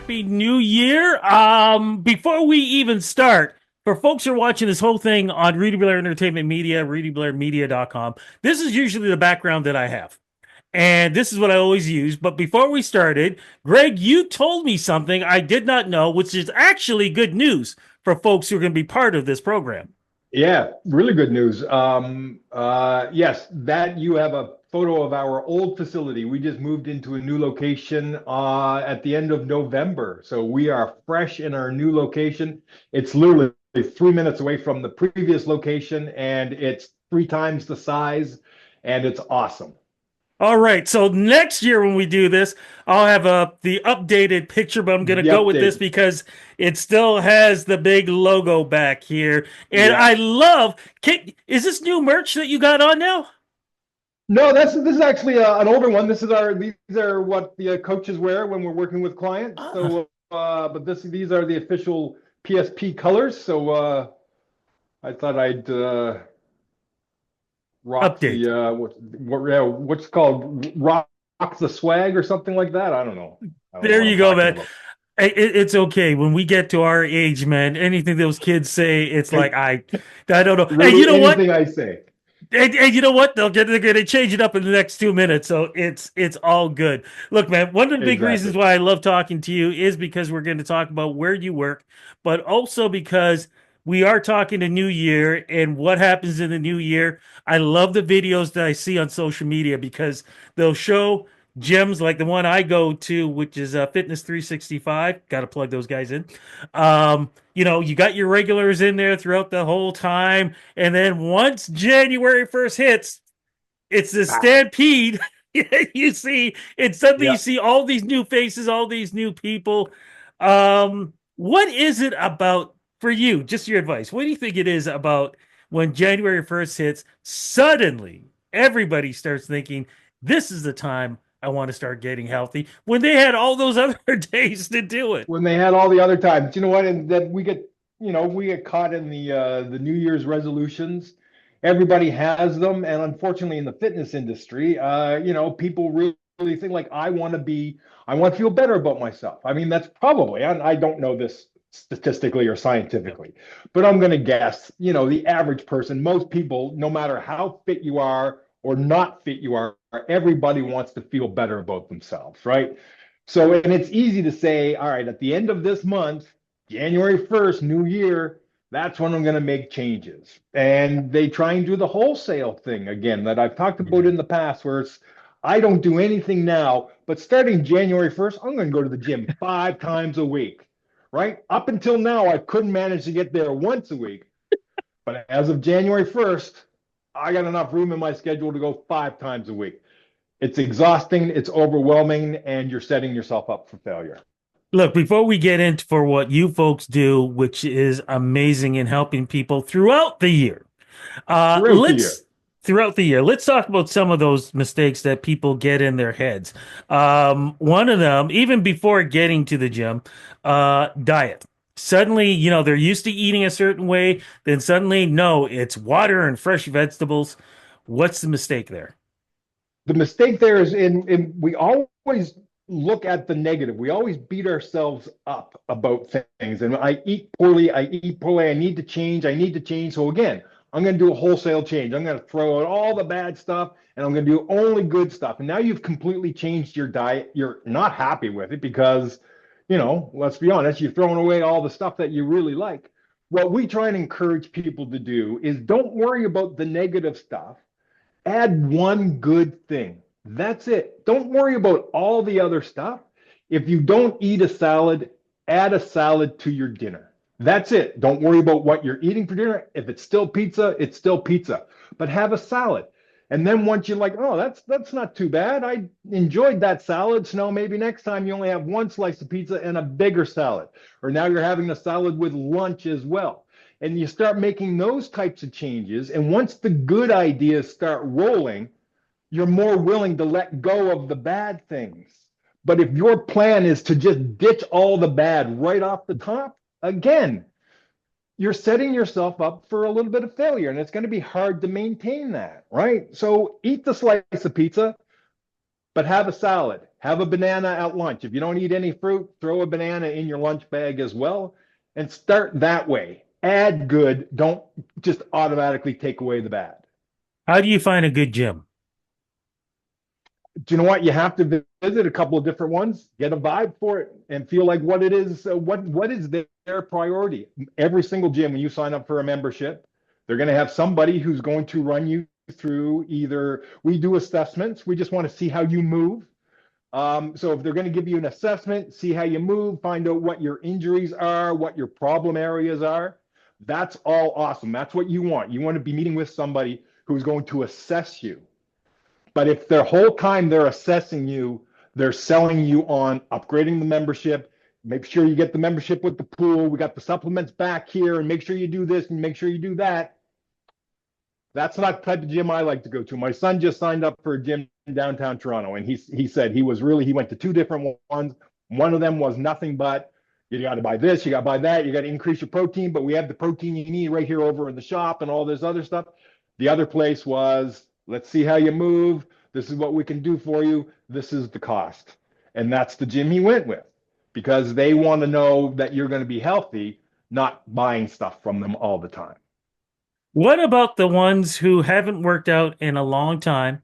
Happy New Year. Before we even start, for folks who are watching this whole thing on Rudy Blair Entertainment Media, RudyBlairMedia.com, this is usually the background that I have. And this is what I always use. But before we started, Greg, you told me something I did not know, which is actually good news for folks who are going to be part of this program. Yeah, really good news. Yes, that you have a photo of our old facility. We just moved into a new location at the end of November. So we are fresh in our new location. It's literally 3 minutes away from the previous location, and it's three times the size, and it's awesome. All right. So next year when we do this, I'll have the updated picture, but I'm going to The go with this update. because it still has the big logo back here. And Yeah. I love, is this new merch that you got on now? No, this is actually an older one. These are what the coaches wear when we're working with clients. Ah, So, but these are the official PSP colors. So I thought I'd rock update. the what's called rock the swag or something like that. I don't know. I don't know There what you I'm go, talking man. about. It's okay. When we get to our age, man, anything those kids say, it's like, Hey, I don't know. And you really, know what? anything I say. And you know what? They're going to change it up in the next 2 minutes, so it's all good. Look, man, one of the big reasons Exactly. why I love talking to you is because we're going to talk about where you work, but also because we are talking to New Year and what happens in the New Year. I love the videos that I see on social media because they'll show gyms like the one I go to, which is Fitness 365. Got to plug those guys in. You got your regulars in there throughout the whole time. And then once January 1st hits, it's the Ah, stampede. You see, and suddenly you yeah. see all these new faces, all these new people. What is it about for you? Just your advice. What do you think it is about when January 1st hits? Suddenly, everybody starts thinking, this is the time I want to start getting healthy when they had all those other days to do it. When they had all the other times, you know what? And that we get caught in the New Year's resolutions. Everybody has them, and unfortunately, in the fitness industry, people really think like I want to feel better about myself. I mean, that's probably, I don't know this statistically or Yep. scientifically, but I'm going to guess, the average person, most people, no matter how fit you are or not fit you are, everybody wants to feel better about themselves, right? So, and it's easy to say, all right, at the end of this month, January 1st, new year, that's when I'm going to make changes. And they try and do the wholesale thing again that I've talked about Yeah. in the past, where it's, I don't do anything now, but starting January 1st, I'm going to go to the gym 5 times a week, right? Up until now, I couldn't manage to get there once a week. But as of January 1st, I got enough room in my schedule to go 5 times a week. It's exhausting, it's overwhelming, and you're setting yourself up for failure. Look, before we get into for what you folks do, which is amazing in helping people throughout the year, Throughout the year. let's throughout the year, let's talk about some of those mistakes that people get in their heads. One of them, even before getting to the gym, diet. Suddenly, they're used to eating a certain way, then suddenly, no, it's water and fresh vegetables. What's the mistake there? The mistake there is in we always look at the negative. We always beat ourselves up about things. And I eat poorly, I need to change, I need to change. So again, I'm going to do a wholesale change. I'm going to throw out all the bad stuff and I'm going to do only good stuff. And now you've completely changed your diet. You're not happy with it because, let's be honest, you're throwing away all the stuff that you really like. What we try and encourage people to do is don't worry about the negative stuff. Add one good thing. That's it. Don't worry about all the other stuff. If you don't eat a salad, add a salad to your dinner. That's it. Don't worry about what you're eating for dinner. If it's still pizza, it's still pizza. But have a salad. And then once you're like, oh, that's not too bad. I enjoyed that salad. So now maybe next time you only have one slice of pizza and a bigger salad. Or now you're having a salad with lunch as well, and you start making those types of changes. And once the good ideas start rolling, you're more willing to let go of the bad things. But if your plan is to just ditch all the bad right off the top, again, you're setting yourself up for a little bit of failure, and it's going to be hard to maintain that, right? So eat the slice of pizza, but have a salad, have a banana at lunch. If you don't eat any fruit, throw a banana in your lunch bag as well, and start that way. Add good, don't just automatically take away the bad. How do you find a good gym? Do you know what? You have to visit a couple of different ones, get a vibe for it, and feel like what it is. What is their priority? Every single gym, when you sign up for a membership, they're going to have somebody who's going to run you through. Either we do assessments, we just want to see how you move. So if they're going to give you an assessment, see how you move, find out what your injuries are, what your problem areas are. That's all awesome. That's what you want. You want to be meeting with somebody who's going to assess you. But if their whole time they're assessing you, they're selling you on upgrading the membership, make sure you get the membership with the pool, we got the supplements back here, and make sure you do this and make sure you do that. That's not the type of gym I like to go to. My son just signed up for a gym in downtown Toronto, and he said he went to two different ones. One of them was nothing but you got to buy this, you got to buy that, you got to increase your protein, but we have the protein you need right here over in the shop and all this other stuff. The other place was let's see how you move. This is what we can do for you. This is the cost. And that's the gym he went with because they want to know that you're going to be healthy, not buying stuff from them all the time. What about the ones who haven't worked out in a long time?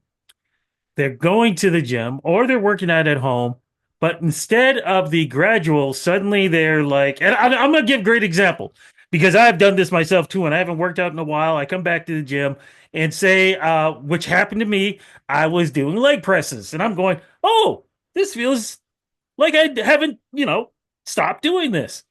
They're going to the gym or they're working out at home, but instead of the gradual, suddenly they're like, and I'm going to give a great example because I've done this myself too, and I haven't worked out in a while. I come back to the gym and say, which happened to me, I was doing leg presses, and I'm going, oh, this feels like I haven't, stopped doing this.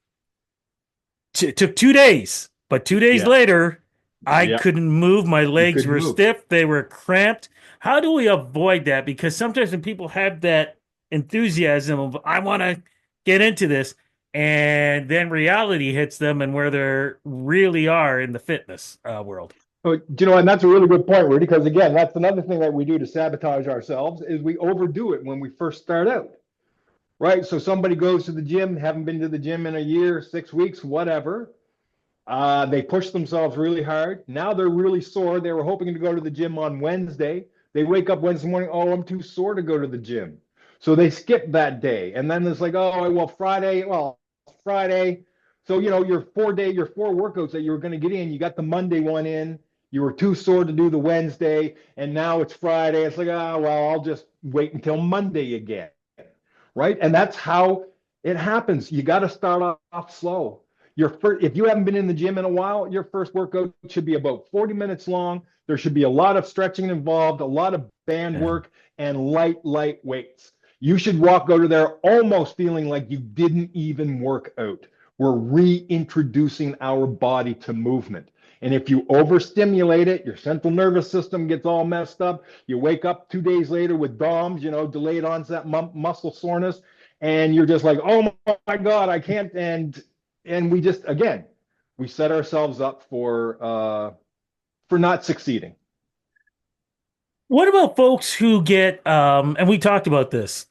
It took 2 days, but 2 days Yeah. later, I Yeah. couldn't move. My You legs couldn't were move. stiff, they were cramped. How do we avoid that? Because sometimes when people have that enthusiasm of, I want to get into this, and then reality hits them and where they really are in the fitness world. Oh, and that's a really good point, Rudy, because again, that's another thing that we do to sabotage ourselves is we overdo it when we first start out, right? So somebody goes to the gym, haven't been to the gym in a year, 6 weeks, whatever. They push themselves really hard. Now they're really sore. They were hoping to go to the gym on Wednesday. They wake up Wednesday morning, oh, I'm too sore to go to the gym. So they skip that day. And then it's like, oh, well, Friday. So, your four workouts that you were going to get in, you got the Monday one in. You were too sore to do the Wednesday. And now it's Friday. It's like, oh, well, I'll just wait until Monday again. Right. And that's how it happens. You got to start off slow. If you haven't been in the gym in a while, your first workout should be about 40 minutes long. There should be a lot of stretching involved, a lot of band Yeah. work, and light weights. You should go to there almost feeling like you didn't even work out. We're reintroducing our body to movement. And if you overstimulate it, your central nervous system gets all messed up. You wake up 2 days later with DOMS, delayed onset muscle soreness, and you're just like, oh my God, I can't. And we just, again, we set ourselves up for not succeeding. What about folks who get, and we talked about this,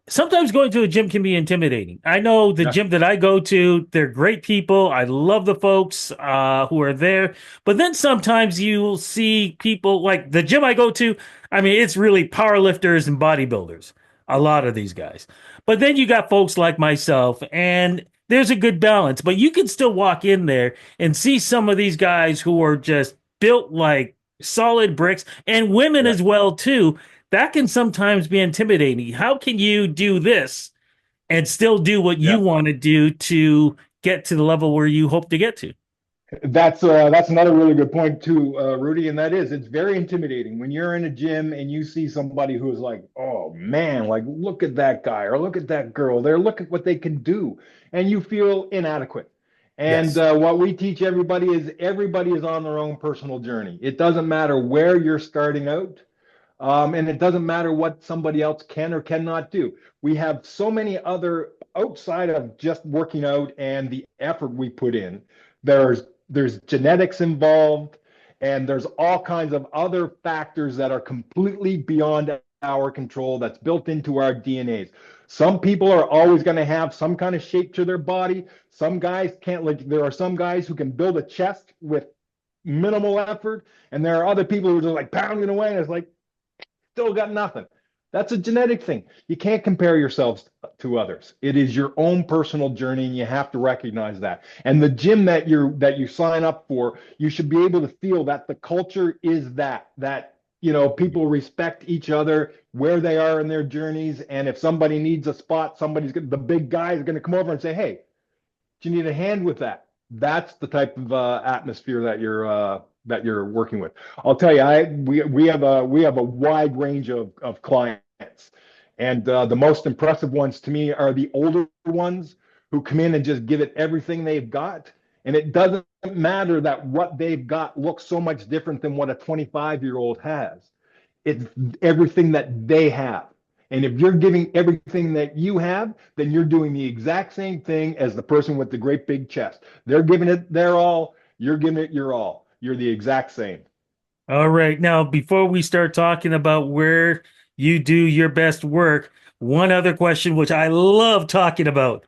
sometimes going to a gym can be intimidating. I know the Yeah. gym that I go to, they're great people. I love the folks who are there. But then sometimes you'll see people like the gym I go to. I mean, it's really powerlifters and bodybuilders, a lot of these guys. But then you got folks like myself, and there's a good balance. But you can still walk in there and see some of these guys who are just built like solid bricks, and women Yeah. as well too. That can sometimes be intimidating. How can you do this and still do what you Yeah. want to do to get to the level where you hope to get to? That's another really good point too, Rudy, and that is it's very intimidating when you're in a gym and you see somebody who is like, oh man, like look at that guy or look at that girl. They're look at what they can do, and you feel inadequate. And Yes. what we teach everybody is on their own personal journey. It doesn't matter where you're starting out. And it doesn't matter what somebody else can or cannot do. We have so many other outside of just working out and the effort we put in. There's genetics involved, and there's all kinds of other factors that are completely beyond our control that's built into our DNAs. Some people are always going to have some kind of shape to their body. Some guys can't, like, there are some guys who can build a chest with minimal effort, and there are other people who are just like pounding away, and it's like, still got nothing. That's a genetic thing. You can't compare yourselves to others. It is your own personal journey, and you have to recognize that. And the gym that you sign up for, you should be able to feel that the culture is that people respect each other where they are in their journeys. And if somebody needs a spot, the big guy is going to come over and say, "Hey, do you need a hand with that?" That's the type of atmosphere that you're working with. I'll tell you, we have a wide range of clients, and the most impressive ones to me are the older ones who come in and just give it everything they've got. And it doesn't matter that what they've got looks so much different than what a 25-year-old has. It's everything that they have. And if you're giving everything that you have, then you're doing the exact same thing as the person with the great big chest. They're giving it their all, you're giving it your all. You're the exact same. All right. Now, before we start talking about where you do your best work, one other question, which I love talking about,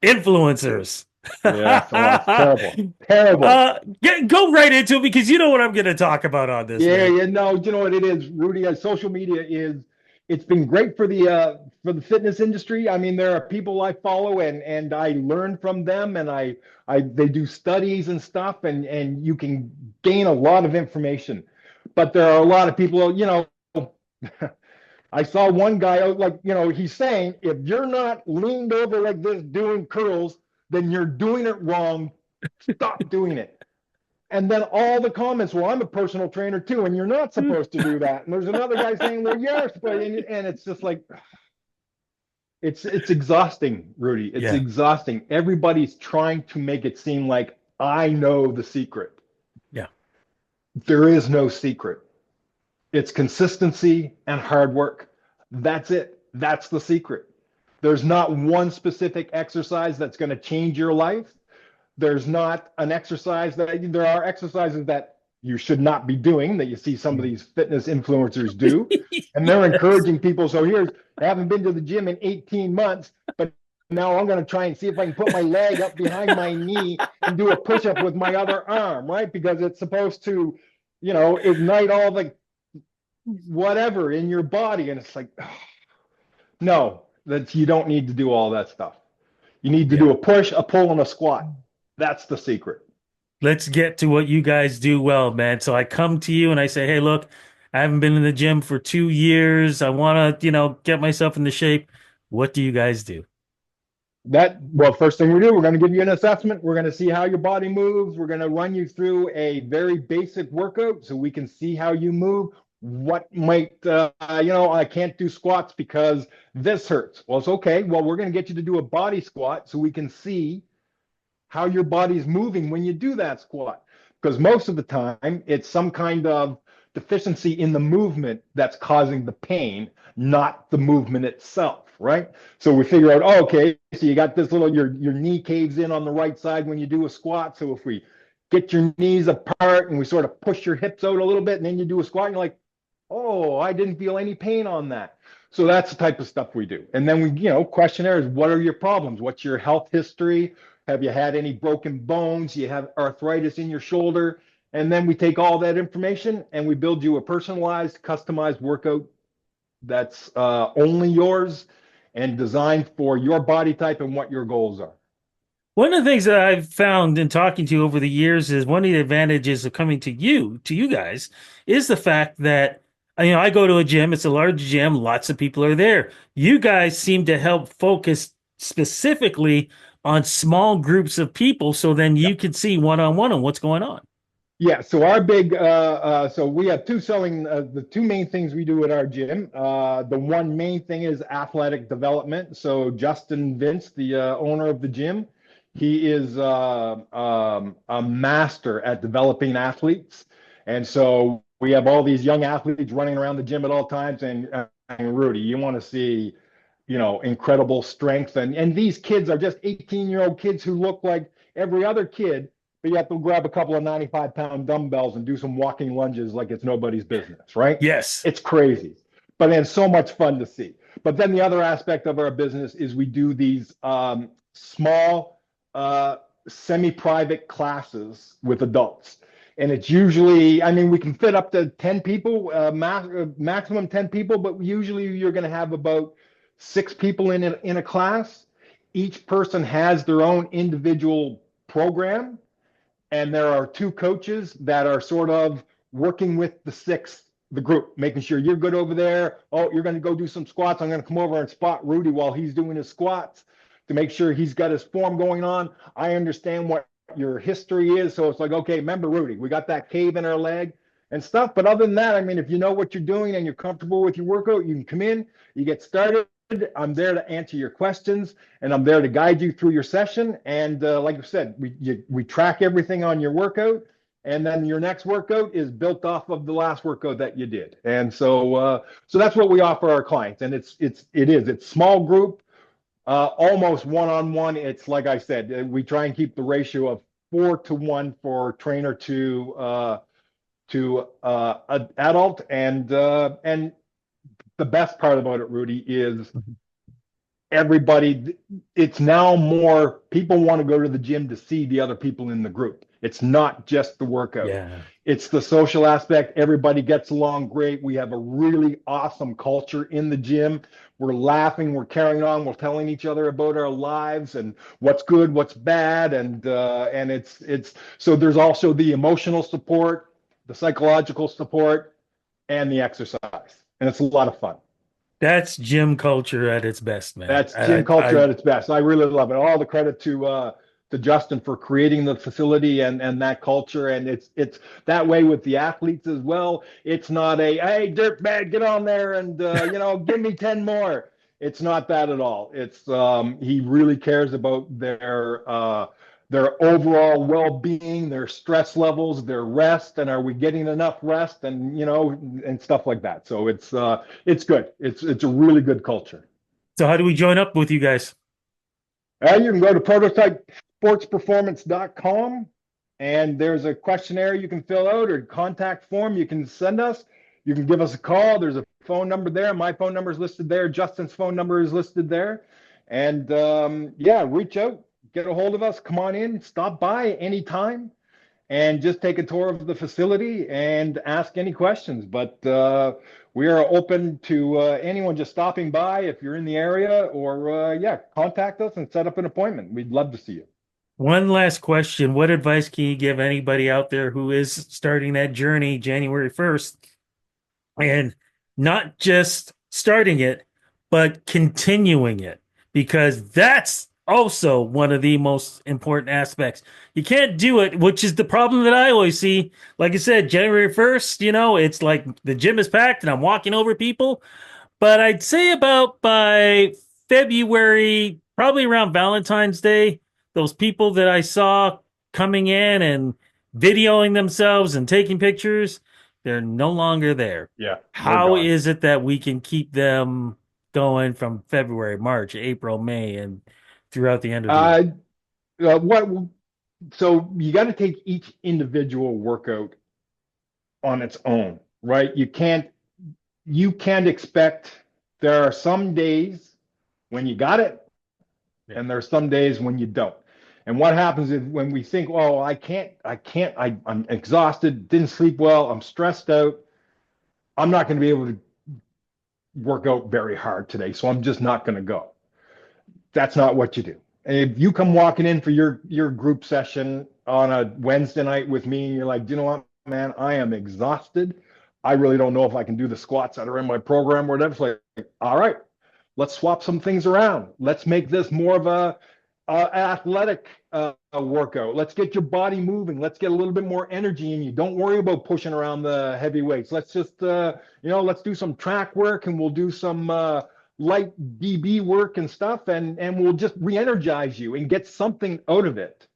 influencers. Yes, oh, it's terrible. Terrible. Go right into it because you know what I'm going to talk about on this, Yeah, man. yeah, no, you know what it is, Rudy? Social media it's been great for the fitness industry. I mean, there are people I follow and I learn from them, and I they do studies and stuff, and you can gain a lot of information. But there are a lot of people, I saw one guy like, he's saying if you're not leaned over like this doing curls, then you're doing it wrong. Stop doing it. And then all the comments, well, I'm a personal trainer too, and you're not supposed to do that. And there's another guy saying, well, yes, but and it's just like it's exhausting, Rudy. It's Yeah. exhausting. Everybody's trying to make it seem like I know the secret. Yeah. There is no secret. It's consistency and hard work. That's it. That's the secret. There's not one specific exercise that's going to change your life. There's not an exercise that there are exercises that you should not be doing that you see some of these fitness influencers do. And they're Yes. encouraging people. So here's, I haven't been to the gym in 18 months, but now I'm going to try and see if I can put my leg up behind my knee and do a push up with my other arm, right? Because it's supposed to, ignite all the whatever in your body. And it's like, no, that you don't need to do all that stuff. You need to Yeah. do a push, a pull, and a squat. That's the secret. Let's get to what you guys do well, man. So I come to you and I say, hey, look, I haven't been in the gym for 2 years. I want to, get myself into shape. What do you guys do? Well, first thing we do, we're going to give you an assessment. We're going to see how your body moves. We're going to run you through a very basic workout so we can see how you move. What might, I can't do squats because this hurts. Well, it's okay. Well, we're going to get you to do a body squat so we can see how your body's moving when you do that squat. Because most of the time, it's some kind of deficiency in the movement that's causing the pain, not the movement itself, right? So we figure out, oh, okay, so you got this little, your knee caves in on the right side when you do a squat. So if we get your knees apart and we sort of push your hips out a little bit and then you do a squat, and you're like, oh, I didn't feel any pain on that. So that's the type of stuff we do. And then questionnaires, what are your problems? What's your health history? Have you had any broken bones? You have arthritis in your shoulder? And then we take all that information and we build you a personalized, customized workout that's only yours and designed for your body type and what your goals are. One of the things that I've found in talking to you over the years is one of the advantages of coming to you guys, is the fact that, I go to a gym, it's a large gym, lots of people are there. You guys seem to help focus specifically on small groups of people so then Yeah. you can see one on one on what's going on. Yeah, so so we have the two main things we do at our gym. The one main thing is athletic development. So Justin Vince, the owner of the gym, he is a master at developing athletes. And so we have all these young athletes running around the gym at all times. And Rudy, you want to see, incredible strength. And these kids are just 18-year-old kids who look like every other kid, but you have to grab a couple of 95-pound dumbbells and do some walking lunges like it's nobody's business, right? Yes. It's crazy, but then so much fun to see. But then the other aspect of our business is we do these small, semi-private classes with adults. And it's usually, I mean, we can fit up to 10 people, maximum 10 people, but usually you're going to have about 6 people in a class. Each person has their own individual program, and there are two coaches that are sort of working with the group, making sure you're good over there. Oh, you're going to go do some squats. I'm going to come over and spot Rudy while he's doing his squats to make sure he's got his form going on. I understand what your history is. So it's like, okay, remember, Rudy, we got that cave in our leg and stuff. But other than that, I mean, if you know what you're doing and you're comfortable with your workout, you can come in, you get started. I'm there to answer your questions, and I'm there to guide you through your session. And like I said, we track everything on your workout, and then your next workout is built off of the last workout that you did. And so that's what we offer our clients. And it's small group, almost one-on-one. It's like I said, we try and keep the ratio of 4-to-1 for trainer to adult. And the best part about it, Rudy, is everybody, it's now more people want to go to the gym to see the other people in the group. It's not just the workout. Yeah. It's the social aspect. Everybody gets along great. We have a really awesome culture in the gym. We're laughing, we're carrying on, we're telling each other about our lives and what's good, what's bad, and it's so there's also the emotional support, the psychological support, and the exercise, and it's a lot of fun. That's gym culture at its best, man. That's gym culture at its best. I really love it. All the credit to Justin for creating the facility and that culture. And it's that way with the athletes as well. It's not a hey dirtbag, get on there and give me 10 more. It's not that at all. It's he really cares about their overall well-being, their stress levels, their rest, and are we getting enough rest, and and stuff like that. So it's good. It's a really good culture. So how do we join up with you guys? You can go to prototypesportsperformance.com, and there's a questionnaire you can fill out or contact form you can send us. You can give us a call. There's a phone number there. My phone number is listed there. Justin's phone number is listed there. And yeah, reach out, get a hold of us, come on in, stop by anytime, and just take a tour of the facility and ask any questions. But we are open to anyone just stopping by if you're in the area, or yeah, contact us and set up an appointment. We'd love to see you. One last question. What advice can you give anybody out there who is starting that journey January 1st and not just starting it, but continuing it? Because that's also one of the most important aspects. You can't do it, which is the problem that I always see. Like I said, January 1st, it's like the gym is packed and I'm walking over people. But I'd say about by February, probably around Valentine's Day, those people that I saw coming in and videoing themselves and taking pictures, they're no longer there. Yeah, they're How gone. is it that we can keep them going from February, March, April, May, and throughout the end of the year? Uh, what? So you got to take each individual workout on its own, right? You can't expect. There are some days when you got it, Yeah. and there are some days when you don't. And what happens is when we think, oh, I'm exhausted, didn't sleep well, I'm stressed out, I'm not going to be able to work out very hard today, so I'm just not going to go. That's not what you do. And if you come walking in for your group session on a Wednesday night with me, and you're like, you know what, man, I am exhausted. I really don't know if I can do the squats that are in my program or whatever. It's like, all right, let's swap some things around. Let's make this more of a athletic workout. Let's get your body moving. Let's get a little bit more energy in you. Don't worry about pushing around the heavy weights. Let's just, let's do some track work, and we'll do some light DB work and stuff, and we'll just re-energize you and get something out of it.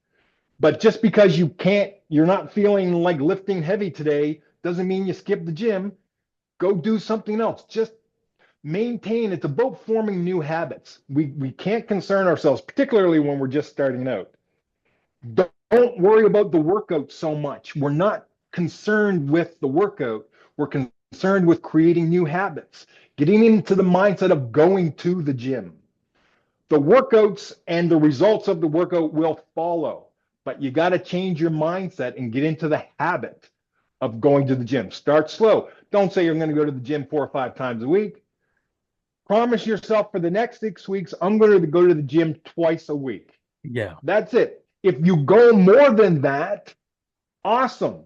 But just because you're not feeling like lifting heavy today, doesn't mean you skip the gym. Go do something else. Just maintain. It's about forming new habits. We can't concern ourselves, particularly when we're just starting out. Don't worry about the workout so much. We're not concerned with the workout. We're concerned with creating new habits, getting into the mindset of going to the gym. The workouts and the results of the workout will follow, but you got to change your mindset and get into the habit of going to the gym. Start slow. Don't say you're going to go to the gym 4 or 5 times a week. Promise yourself for the next 6 weeks, I'm going to go to the gym twice a week. Yeah. That's it. If you go more than that, awesome.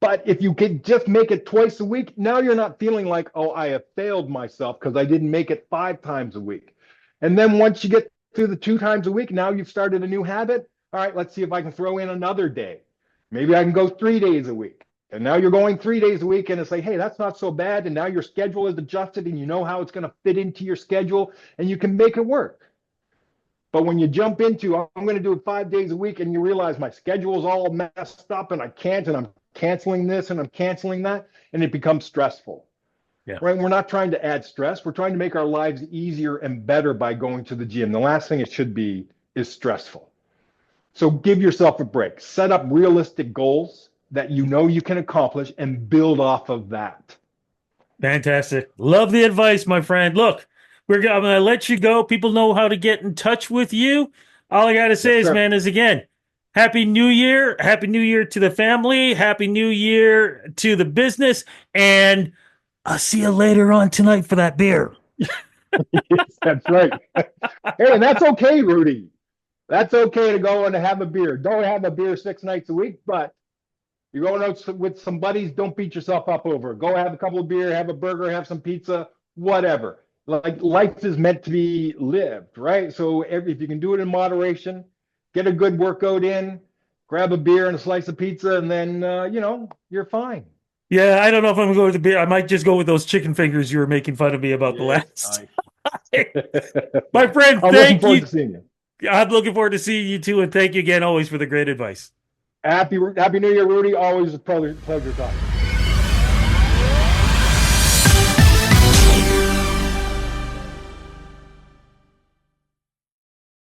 But if you could just make it twice a week, now you're not feeling like, oh, I have failed myself because I didn't make it 5 times a week. And then once you get through the 2 times a week, now you've started a new habit. All right, let's see if I can throw in another day. Maybe I can go 3 days a week. And now you're going 3 days a week, and it's like, hey, that's not so bad. And now your schedule is adjusted and you know how it's going to fit into your schedule and you can make it work. But when you jump into, I'm going to do it 5 days a week, and you realize my schedule is all messed up and I can't, and I'm canceling this and I'm canceling that, and it becomes stressful. Yeah. Right? We're not trying to add stress. We're trying to make our lives easier and better by going to the gym. The last thing it should be is stressful. So give yourself a break. Set up realistic goals that you know you can accomplish and build off of that. Fantastic. Love the advice, my friend. Look, I'm going to let you go. People know how to get in touch with you. All I got to say Yes, is, sir. man, is again, Happy New Year. Happy New Year to the family. Happy New Year to the business. And I'll see you later on tonight for that beer. Yes, that's right. Hey, and that's okay, Rudy. That's okay to go and have a beer. Don't have a beer 6 nights a week, but you're going out with some buddies, don't beat yourself up over it. Go have a couple of beer, have a burger, have some pizza, whatever. Like life is meant to be lived, right? So if you can do it in moderation, get a good workout in, grab a beer and a slice of pizza, and then you're fine. Yeah, I don't know if I'm going to go with the beer. I might just go with those chicken fingers you were making fun of me about the Yes, last. nice. My friend, I'm looking thank forward you. to seeing you. I'm looking forward to seeing you too. And thank you again always for the great advice. Happy New Year, Rudy. Always a pleasure talking.